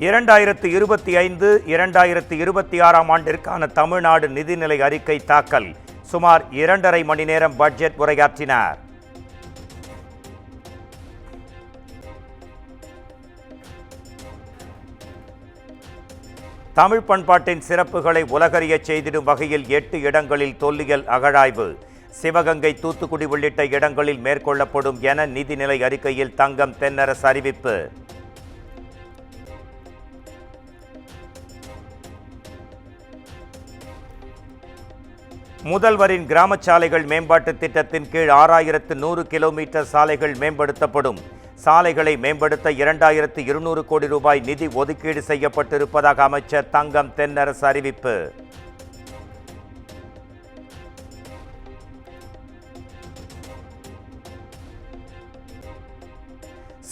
2025, 2026 ஆண்டிற்கான தமிழ்நாடு நிதிநிலை அறிக்கை தாக்கல். சுமார் 2.5 மணி நேரம் பட்ஜெட் உரையாற்றினார். தமிழ் பண்பாட்டின் சிறப்புகளை உலகறியச் செய்திடும் வகையில் 8 இடங்களில் தொல்லியல் அகழாய்வு. சிவகங்கை, தூத்துக்குடி உள்ளிட்ட இடங்களில் மேற்கொள்ளப்படும் என நிதிநிலை அறிக்கையில் தங்கம் தென்னரசு அறிவிப்பு. முதல்வரின் கிராம சாலைகள் மேம்பாட்டு திட்டத்தின் கீழ் 6100 கிலோமீட்டர் சாலைகள் மேம்படுத்தப்படும். சாலைகளை மேம்படுத்த 2200 கோடி ரூபாய் நிதி ஒதுக்கீடு செய்யப்பட்டிருப்பதாக அமைச்சர் தங்கம் தென்னரசு அறிவிப்பு.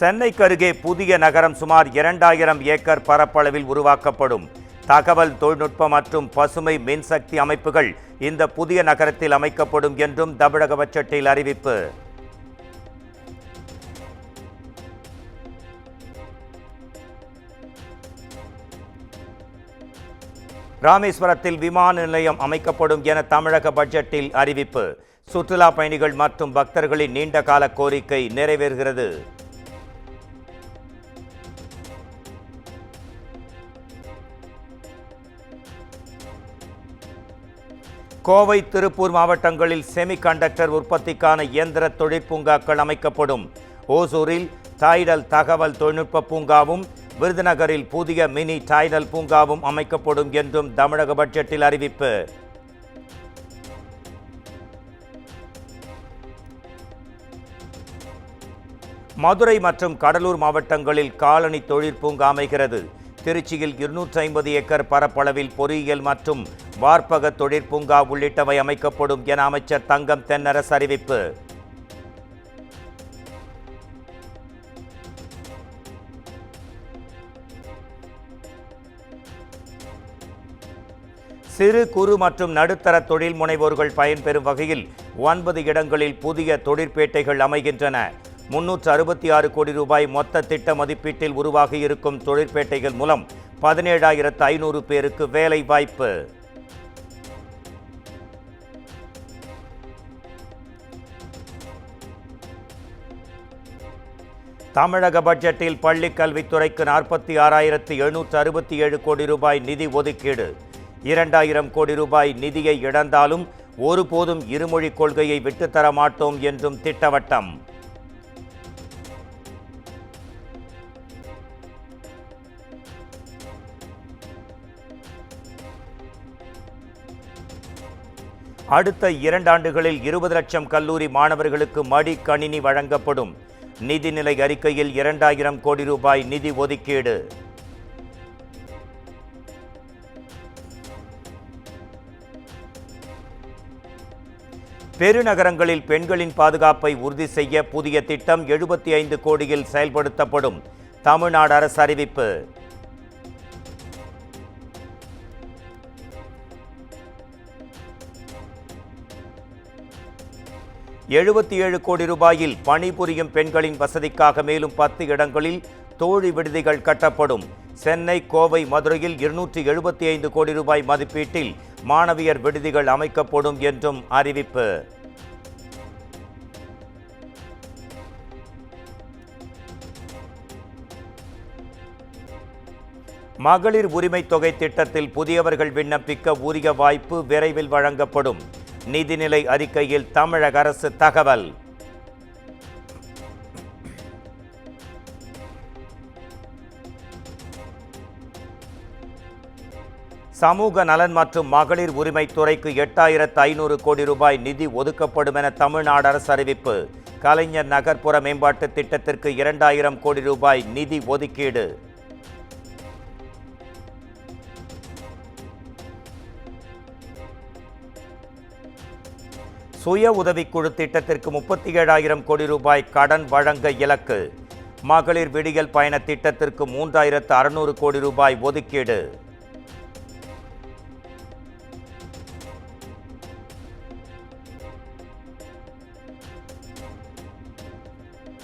சென்னைக்கு அருகே புதிய நகரம் சுமார் 2000 ஏக்கர் பரப்பளவில் உருவாக்கப்படும். தகவல் தொழில்நுட்ப மற்றும் பசுமை மின்சக்தி அமைப்புகள் இந்த புதிய நகரத்தில் அமைக்கப்படும் என்றும் தமிழக பட்ஜெட்டில் அறிவிப்பு. ராமேஸ்வரத்தில் விமான நிலையம் அமைக்கப்படும் என தமிழக பட்ஜெட்டில் அறிவிப்பு. சுற்றுலா பயணிகள் மற்றும் பக்தர்களின் நீண்டகால கோரிக்கை நிறைவேறுகிறது. கோவை, திருப்பூர் மாவட்டங்களில் செமிகண்டக்டர் உற்பத்திக்கான இயந்திர தொழிற்பூங்காக்கள் அமைக்கப்படும். ஓசூரில் டைடல் தகவல் தொழில்நுட்ப பூங்காவும், விருதுநகரில் புதிய மினி டைடல் பூங்காவும் அமைக்கப்படும் என்றும் தமிழக பட்ஜெட்டில் அறிவிப்பு. மதுரை மற்றும் கடலூர் மாவட்டங்களில் காலனி தொழிற்பூங்கா அமைகிறது. திருச்சியில் 250 ஏக்கர் பரப்பளவில் பொறியியல் மற்றும் வார்ப்பக தொழிற்பூங்கா உள்ளிட்டவை அமைக்கப்படும் என அமைச்சர் தங்கம் தென்னரசு அறிவிப்பு. சிறு, குறு மற்றும் நடுத்தர தொழில் முனைவோர்கள் பயன்பெறும் வகையில் 9 இடங்களில் புதிய தொழிற்பேட்டைகள் அமைகின்றன. 366 கோடி ரூபாய் மொத்த திட்ட மதிப்பீட்டில் உருவாகி இருக்கும் தொழிற்பேட்டைகள் மூலம் 17,500 பேருக்கு வேலை வாய்ப்பு. தமிழக பட்ஜெட்டில் பள்ளிக் கல்வித்துறைக்கு 46,767 கோடி ரூபாய் நிதி ஒதுக்கீடு. 2000 கோடி ரூபாய் நிதியை இழந்தாலும் ஒருபோதும் இருமொழி கொள்கையை விட்டுத்தர மாட்டோம் என்றும் திட்டவட்டம். அடுத்த 2 ஆண்டுகளில் 20 லட்சம் கல்லூரி மாணவர்களுக்கு மடிக்கணினி வழங்கப்படும். நிதிநிலை அறிக்கையில் 2000 கோடி ரூபாய் நிதி ஒதுக்கீடு. பெருநகரங்களில் பெண்களின் பாதுகாப்பை உறுதி செய்ய புதிய திட்டம் 75 கோடியில் செயல்படுத்தப்படும். தமிழ்நாடு அரசு அறிவிப்பு. $77 கோடி ரூபாயில் பணிபுரியும் பெண்களின் வசதிக்காக மேலும் 10 இடங்களில் தோழி விடுதிகள் கட்டப்படும். சென்னை, கோவை, மதுரையில் 275 கோடி ரூபாய் மதிப்பீட்டில் மாணவியர் விடுதிகள் அமைக்கப்படும் என்றும் அறிவிப்பு. மகளிர் உரிமை தொகை திட்டத்தில் புதியவர்கள் விண்ணப்பிக்க உரிய வாய்ப்பு விரைவில் வழங்கப்படும். நிதிநிலை அறிக்கையில் தமிழக அரசு தகவல். சமூக நலன் மற்றும் மகளிர் உரிமைத்துறைக்கு 8500 கோடி ரூபாய் நிதி ஒதுக்கப்படும் என தமிழ்நாடு அரசு அறிவிப்பு. கலைஞர் நகர்ப்புற மேம்பாட்டு திட்டத்திற்கு 2000 கோடி ரூபாய் நிதி ஒதுக்கீடு. சுய உதவிக்குழு திட்டத்திற்கு 37,000 கோடி ரூபாய் கடன் வழங்க இலக்கு. மகளிர் விடியல் பயண திட்டத்திற்கு 3600 கோடி ரூபாய் ஒதுக்கீடு.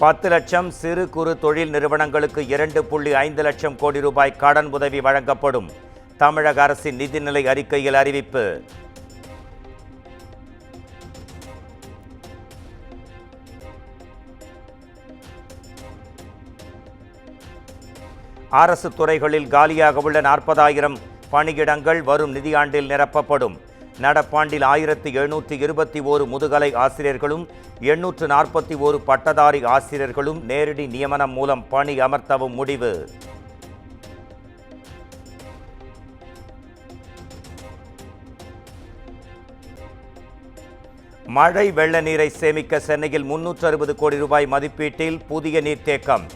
10 லட்சம் சிறு குறு தொழில் நிறுவனங்களுக்கு 2.5 லட்சம் கோடி ரூபாய் கடன் உதவி வழங்கப்படும். தமிழக அரசின் நிதிநிலை அறிக்கையில் அறிவிப்பு. அரசு துறைகளில் காலியாக உள்ள 40,000 பணியிடங்கள் வரும் நிதியாண்டில் நிரப்பப்படும். நடப்பாண்டில் 1721 முதுகலை ஆசிரியர்களும் 841 பட்டதாரி ஆசிரியர்களும் நேரடி நியமனம் மூலம் பணி அமர்த்தவும் முடிவு. மழை வெள்ள நீரை சேமிக்க சென்னையில் 360 கோடி ரூபாய் மதிப்பீட்டில் புதிய நீர்த்தேக்கம்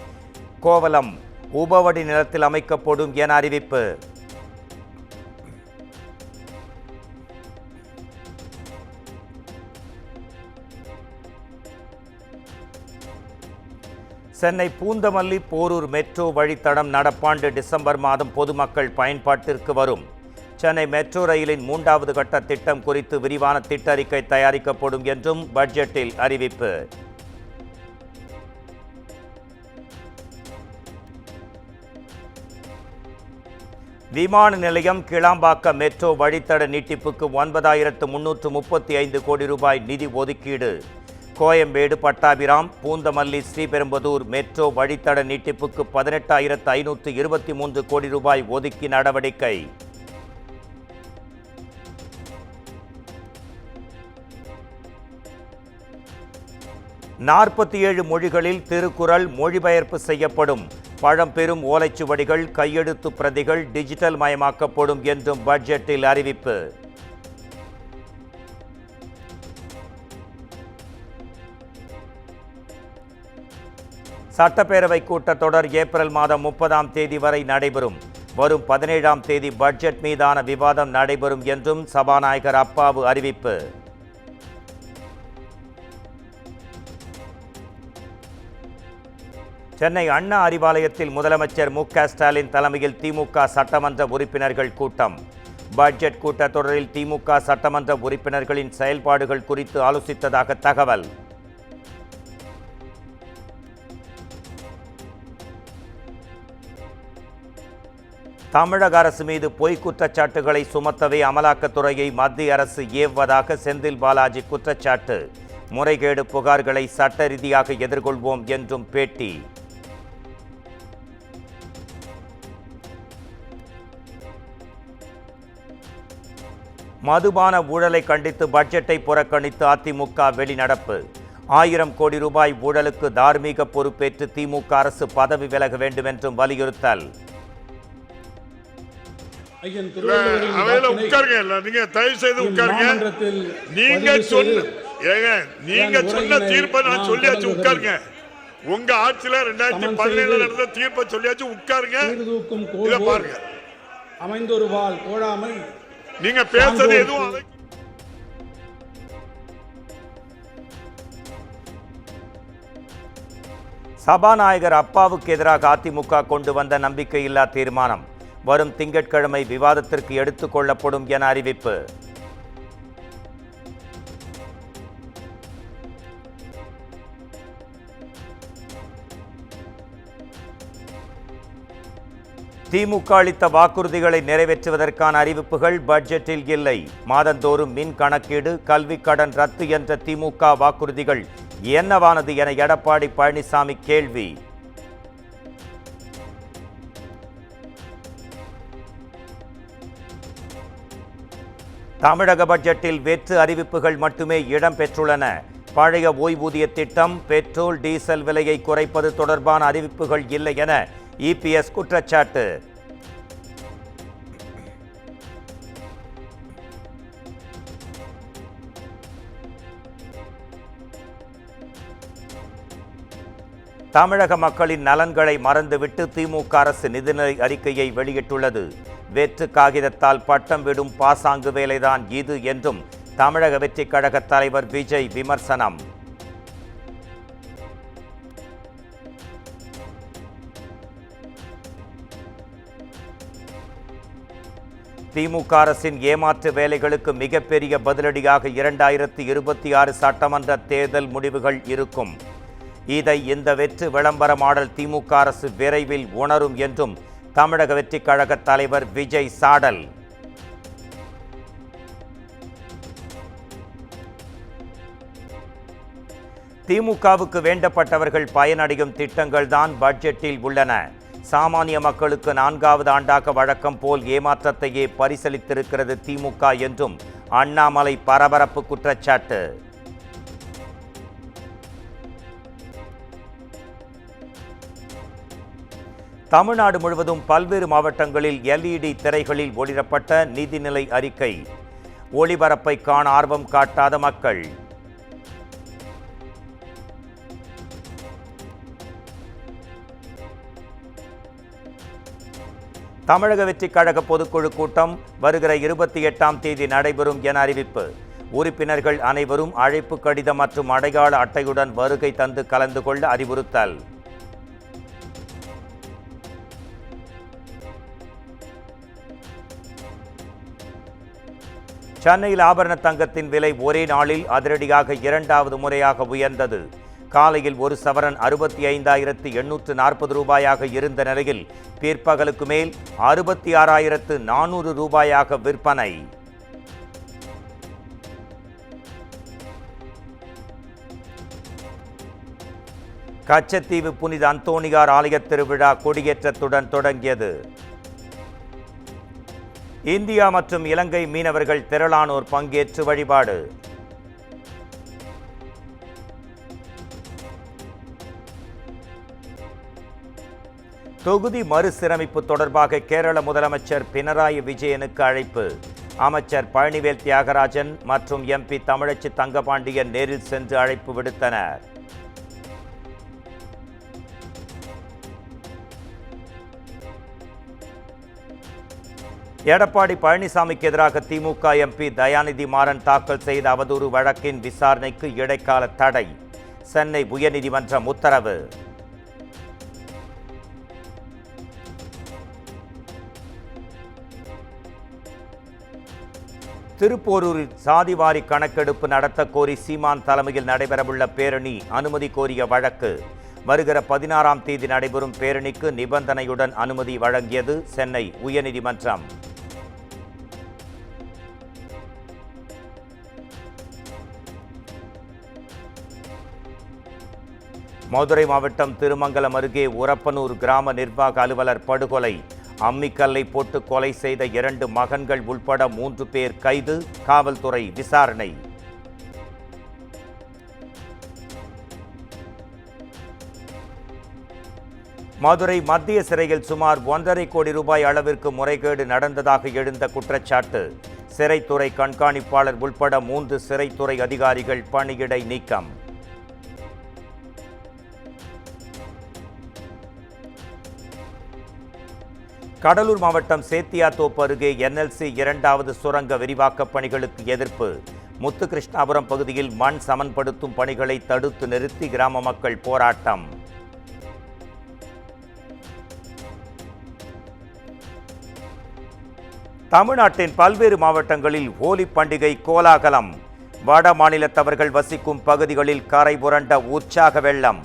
கோவலம் உபவடி நிலத்தில் அமைக்கப்படும் என அறிவிப்பு. சென்னை பூந்தமல்லி போரூர் மெட்ரோ வழித்தடம் நடப்பாண்டு டிசம்பர் மாதம் பொதுமக்கள் பயன்பாட்டிற்கு வரும். சென்னை மெட்ரோ ரயிலின் 3வது கட்ட திட்டம் குறித்து விரிவான திட்ட அறிக்கை தயாரிக்கப்படும் என்றும் பட்ஜெட்டில் அறிவிப்பு. விமான நிலையம் கிளாம்பாக்கம் மெட்ரோ வழித்தட நீட்டிப்புக்கு 9,335 கோடி ரூபாய் நிதி ஒதுக்கீடு. கோயம்பேடு பட்டாபிராம் பூந்தமல்லி ஸ்ரீபெரும்புதூர் மெட்ரோ வழித்தட நீட்டிப்புக்கு 18,523 கோடி ரூபாய் ஒதுக்கி நடவடிக்கை. நாற்பத்தி மொழிகளில் திருக்குறள் மொழிபெயர்ப்பு செய்யப்படும். பழம்பெரும் ஓலைச்சுவடிகள் கையெழுத்து பிரதிகள் டிஜிட்டல் மயமாக்கப்படும் என்றும் பட்ஜெட்டில் அறிவிப்பு. சட்டப்பேரவை கூட்டத்தொடர் ஏப்ரல் மாதம் 30ஆம் தேதி வரை நடைபெறும். வரும் 17ஆம் தேதி பட்ஜெட் மீதான விவாதம் நடைபெறும் என்றும் சபாநாயகர் அப்பாவு அறிவிப்பு. சென்னை அண்ணா அறிவாலயத்தில் முதலமைச்சர் மு.க. ஸ்டாலின் தலைமையில் திமுக சட்டமன்ற உறுப்பினர்கள் கூட்டம். பட்ஜெட் கூட்டத்தொடரில் திமுக சட்டமன்ற உறுப்பினர்களின் செயல்பாடுகள் குறித்து ஆலோசித்ததாக தகவல். தமிழக அரசு மீது பொய் குற்றச்சாட்டுகளை சுமத்தவே அமலாக்கத்துறையை மத்திய அரசு ஏவுவதாக செந்தில் பாலாஜி குற்றச்சாட்டு. முறைகேடு புகார்களை சட்ட ரீதியாக எதிர்கொள்வோம் என்றும் பேட்டி. மதுபான ஊழலை கண்டித்து பட்ஜெட்டை புறக்கணித்து அதிமுக வெளிநடப்பு. 1000 கோடி ரூபாய் ஊழலுக்கு தார்மீக பொறுப்பேற்று திமுக அரசு பதவி விலக வேண்டும் என்றும் வலியுறுத்தல். நீங்க சொன்ன தீர்ப்பை நான் சொல்லியாச்சு, உட்காருங்க. உங்க ஆட்சியில 2017 நடந்த தீர்ப்பை சொல்லியாச்சு, உட்காருங்க. இத பாருங்க, அமைந்தொரு வாள் கோடாமல் நீங்க பேசுறது எதுவும். சபாநாயகர் அப்பாவுக்கு எதிராக அதிமுக கொண்டு வந்த நம்பிக்கையில்லா தீர்மானம் வரும் திங்கட்கிழமை விவாதத்திற்கு எடுத்துக் கொள்ளப்படும் என அறிவிப்பு. திமுக அளித்த வாக்குறுதிகளை நிறைவேற்றுவதற்கான அறிவிப்புகள் பட்ஜெட்டில் இல்லை. மாதந்தோறும் மின் கணக்கீடு, கல்வி கடன் ரத்து என்ற திமுக வாக்குறுதிகள் என்னவானது என எடப்பாடி பழனிசாமி கேள்வி. தமிழக பட்ஜெட்டில் வெற்று அறிவிப்புகள் மட்டுமே இடம்பெற்றுள்ளன. பழைய ஓய்வூதிய திட்டம், பெட்ரோல் டீசல் விலையை குறைப்பது தொடர்பான அறிவிப்புகள் இல்லை என இபிஎஸ் குற்றச்சாட்டு. தமிழக மக்களின் நலன்களை மறந்துவிட்டு திமுக அரசு நிதிநிலை அறிக்கையை வெளியிட்டுள்ளது. வெற்று காகிதத்தால் பட்டம் விடும் பாசாங்கு வேலைதான் இது என்றும் தமிழக வெற்றிக் கழக தலைவர் விஜய் விமர்சனம். திமுக அரசின் ஏமாற்று வேலைகளுக்கு மிகப்பெரிய பதிலடியாக 2026 சட்டமன்ற தேர்தல் முடிவுகள் இருக்கும். இதை இந்த வெற்று விளம்பர மாடல் திமுக அரசு விரைவில் உணரும் என்றும் தமிழக வெற்றிக் கழக தலைவர் விஜய் சாடல். திமுகவுக்கு வேண்டப்பட்டவர்கள் பயனடையும் திட்டங்கள் தான் பட்ஜெட்டில் உள்ளன. சாமானிய மக்களுக்கு 4வது ஆண்டாக வழக்கம் போல் ஏமாற்றத்தையே பரிசளித்திருக்கிறது திமுக என்றும் அண்ணாமலை பரபரப்பு குற்றச்சாட்டு. தமிழ்நாடு முழுவதும் பல்வேறு மாவட்டங்களில் LED திரைகளில் ஒளிரப்பட்ட நிதிநிலை அறிக்கை. ஒளிபரப்பை காண ஆர்வம் காட்டாத மக்கள். தமிழக வெற்றிக் கழக பொதுக்குழு கூட்டம் வருகிற 28ஆம் தேதி நடைபெறும் என அறிவிப்பு. உறுப்பினர்கள் அனைவரும் அழைப்பு கடிதம் மற்றும் அடையாள அட்டையுடன் வருகை தந்து கலந்து கொள்ள அறிவுறுத்தல். சென்னையில் ஆபரண தங்கத்தின் விலை ஒரே நாளில் அதிரடியாக 2வது முறையாக உயர்ந்தது. காலையில் ஒரு சவரன் 65,840 ரூபாயாக இருந்த நிலையில் பிற்பகலுக்கு மேல் 66,400 ரூபாயாக விற்பனை. கச்சத்தீவு புனித அந்தோணியார் ஆலய திருவிழா கொடியேற்றத்துடன் தொடங்கியது. இந்தியா மற்றும் இலங்கை மீனவர்கள் திரளானோர் பங்கேற்று வழிபாடு. தொகுதி மறுசீரமைப்பு தொடர்பாக கேரள முதலமைச்சர் பினராயி விஜயனுக்கு அழைப்பு. அமைச்சர் பழனிவேல் தியாகராஜன் மற்றும் MP தமிழச்சி தங்கபாண்டியன் நேரில் சென்று அழைப்பு விடுத்தனர். எடப்பாடி பழனிசாமிக்கு எதிராக திமுக MP தயாநிதி மாறன் தாக்கல் செய்த அவதூறு வழக்கின் விசாரணைக்கு இடைக்கால தடை. சென்னை உயர்நீதிமன்றம் உத்தரவு. திருப்போரூரில் சாதிவாரி கணக்கெடுப்பு நடத்த கோரி சீமான் தலைமையில் நடைபெறவுள்ள பேரணி அனுமதி கோரிய வழக்கு. வருகிற 16ஆம் தேதி நடைபெறும் பேரணிக்கு நிபந்தனையுடன் அனுமதி வழங்கியது சென்னை உயர்நீதிமன்றம். மதுரை மாவட்டம் திருமங்கலம் அருகே உரப்பனூர் கிராம நிர்வாக அலுவலர் படுகொலை. அம்மிக்கல்லை போட்டு கொலை செய்த 2 மகன்கள் உள்பட 3 பேர் கைது. காவல்துறை விசாரணை. மதுரை மத்திய சிறையில் சுமார் 1.5 கோடி ரூபாய் அளவிற்கு முறைகேடு நடந்ததாக எழுந்த குற்றச்சாட்டு. சிறைத்துறை கண்காணிப்பாளர் உள்பட 3 சிறைத்துறை அதிகாரிகள் பணியிடை நீக்கம். கடலூர் மாவட்டம் சேத்தியாத்தோப்பு அருகே NLC 2வது சுரங்க விரிவாக்க பணிகளுக்கு எதிர்ப்பு. முத்துகிருஷ்ணாபுரம் பகுதியில் மண் சமன்படுத்தும் பணிகளை தடுத்து நிறுத்தி கிராம மக்கள் போராட்டம். தமிழ்நாட்டின் பல்வேறு மாவட்டங்களில் ஹோலி பண்டிகை கோலாகலம். வட மாநிலத்தவர்கள் வசிக்கும் பகுதிகளில் கரை புரண்ட உற்சாக வெள்ளம்.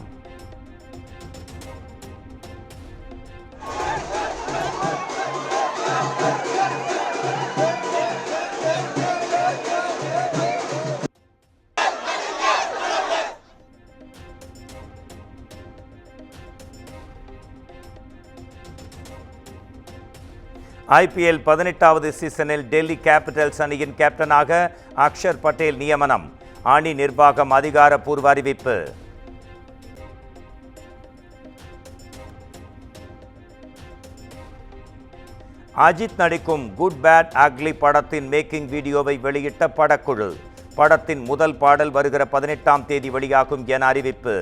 IPL 18வது சீசனில் டெல்லி கேபிட்டல்ஸ் அணியின் கேப்டனாக அக்ஷர் பட்டேல் நியமனம். அணி நிர்வாகம் அதிகாரப்பூர்வ அறிவிப்பு. அஜித் நடிக்கும் குட் பேட் அக்லி படத்தின் மேக்கிங் வீடியோவை வெளியிட்ட படக்குழு. படத்தின் முதல் பாடல் வருகிற 18ஆம் தேதி வெளியாகும் என அறிவிப்பு.